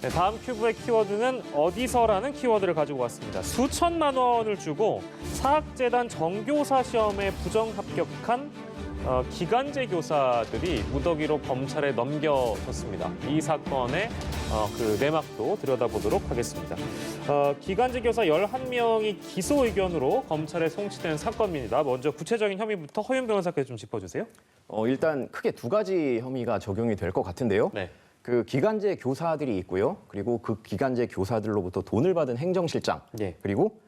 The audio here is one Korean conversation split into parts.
네, 다음 큐브의 키워드는 어디서라는 키워드를 가지고 왔습니다. 수천만 원을 주고 사학재단 정교사 시험에 부정 합격한 기간제 교사들이 무더기로 검찰에 넘겨졌습니다. 이 사건의 그 내막도 들여다보도록 하겠습니다. 기간제 교사 11명이 기소 의견으로 검찰에 송치된 사건입니다. 먼저 구체적인 혐의부터 허윤 변호사께서 좀 짚어주세요. 일단 크게 두 가지 혐의가 적용이 될 것 같은데요. 네. 그 기간제 교사들이 있고요. 그리고 그 기간제 교사들로부터 돈을 받은 행정실장. 예. 그리고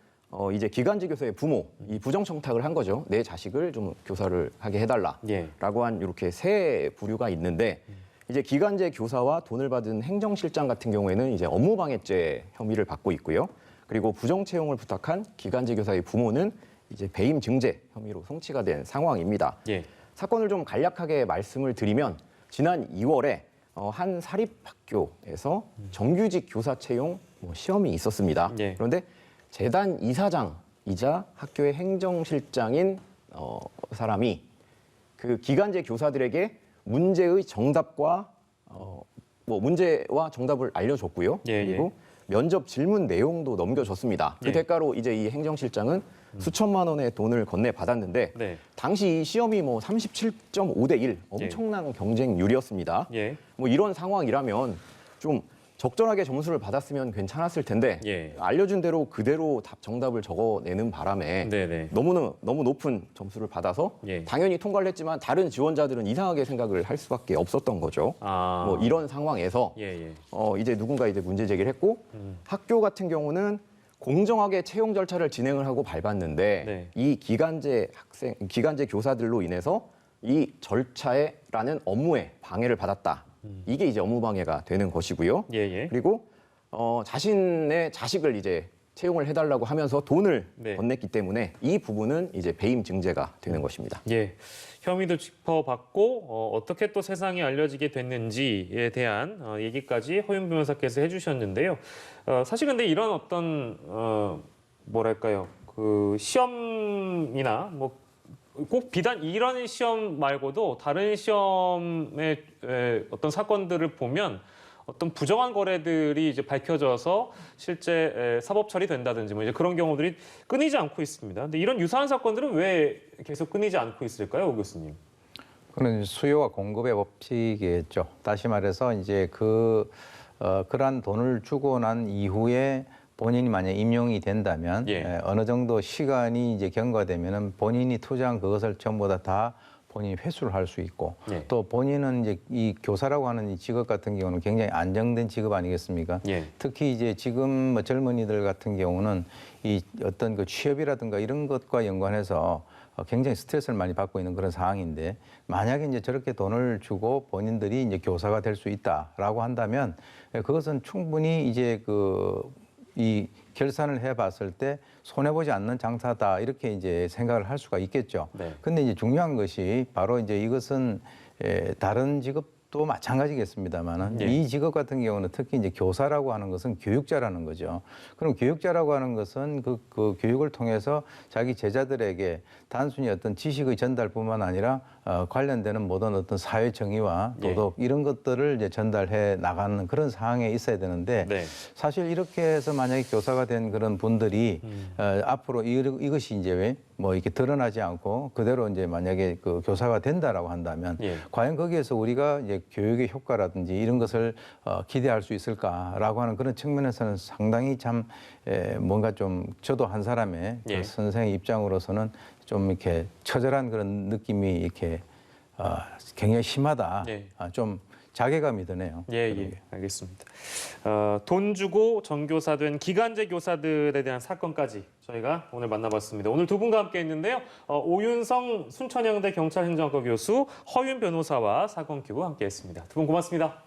이제 기간제 교사의 부모, 이 부정 청탁을 한 거죠. 내 자식을 좀 교사를 하게 해달라라고 예. 한 이렇게 세 부류가 있는데 이제 기간제 교사와 돈을 받은 행정실장 같은 경우에는 이제 업무방해죄 혐의를 받고 있고요. 그리고 부정 채용을 부탁한 기간제 교사의 부모는 이제 배임 증제 혐의로 송치가 된 상황입니다. 예. 사건을 좀 간략하게 말씀을 드리면 지난 2월에 한 사립학교에서 정규직 교사 채용 시험이 있었습니다. 예. 그런데 재단 이사장이자 학교의 행정실장인 사람이 그 기간제 교사들에게 문제의 정답과 문제와 정답을 알려줬고요. 예, 그리고 면접 질문 내용도 넘겨줬습니다. 그 예. 대가로 이제 이 행정실장은 수천만 원의 돈을 건네받았는데 네. 당시 이 시험이 37.5대 1 엄청난 경쟁률이었습니다. 예. 이런 상황이라면 좀 적절하게 점수를 받았으면 괜찮았을 텐데 예. 알려준 대로 그대로 정답을 적어내는 바람에 네네. 너무 높은 점수를 받아서 예. 당연히 통과를 했지만 다른 지원자들은 이상하게 생각을 할 수밖에 없었던 거죠. 이런 상황에서 예. 이제 누군가 이제 문제 제기를 했고 학교 같은 경우는 공정하게 채용 절차를 진행을 하고 밟았는데 네. 이 기간제 교사들로 인해서 이 절차라는 업무에 방해를 받았다. 이게 이제 업무방해가 되는 것이고요. 예. 그리고 자신의 자식을 이제 채용을 해달라고 하면서 돈을 네. 건넸기 때문에 이 부분은 이제 배임 증제가 되는 것입니다. 예. 혐의도 짚어봤고 어떻게 또 세상에 알려지게 됐는지에 대한 얘기까지 허윤 변호사께서 해주셨는데요. 사실 근데 이런 어떤 뭐랄까요, 그 시험이나 꼭 비단 이런 시험 말고도 다른 시험의 어떤 사건들을 보면 어떤 부정한 거래들이 이제 밝혀져서 실제 사법 처리된다든지 이제 그런 경우들이 끊이지 않고 있습니다. 근데 이런 유사한 사건들은 왜 계속 끊이지 않고 있을까요, 오 교수님? 그는 수요와 공급의 법칙이겠죠. 다시 말해서 이제 그러한 돈을 주고 난 이후에 본인이 만약 임용이 된다면 어느 정도 시간이 이제 경과되면은 본인이 투자한 그것을 전부 다 본인이 회수를 할 수 있고 또 본인은 이제 이 교사라고 하는 이 직업 같은 경우는 굉장히 안정된 직업 아니겠습니까? 특히 이제 지금 젊은이들 같은 경우는 이 어떤 그 취업이라든가 이런 것과 연관해서 굉장히 스트레스를 많이 받고 있는 그런 상황인데 만약에 이제 저렇게 돈을 주고 본인들이 이제 교사가 될 수 있다라고 한다면 그것은 충분히 이제 이 결산을 해봤을 때 손해보지 않는 장사다 이렇게 이제 생각을 할 수가 있겠죠. 근데 이제 중요한 것이 바로 이제 이것은 다른 직업도 마찬가지겠습니다만은 이 직업 같은 경우는 특히 이제 교사라고 하는 것은 교육자라는 거죠. 그럼 교육자라고 하는 것은 그 교육을 통해서 자기 제자들에게 단순히 어떤 지식의 전달뿐만 아니라 관련되는 모든 어떤 사회 정의와 도덕 이런 것들을 이제 전달해 나가는 그런 상황에 있어야 되는데 사실 이렇게 해서 만약에 교사가 된 그런 분들이 앞으로 이것이 이제 이렇게 드러나지 않고 그대로 이제 만약에 그 교사가 된다라고 한다면 과연 거기에서 우리가 이제 교육의 효과라든지 이런 것을 기대할 수 있을까라고 하는 그런 측면에서는 상당히 참 뭔가 좀 저도 한 사람의 그 선생의 입장으로서는 좀 이렇게 처절한 그런 느낌이 이렇게 굉장히 심하다. 좀 자괴감이 드네요. 알겠습니다. 돈 주고 정교사 된 기간제 교사들에 대한 사건까지 저희가 오늘 만나봤습니다. 오늘 두 분과 함께 했는데요. 오윤성 순천향대 경찰행정학과 교수, 허윤 변호사와 사건 큐브 함께 했습니다. 두 분 고맙습니다.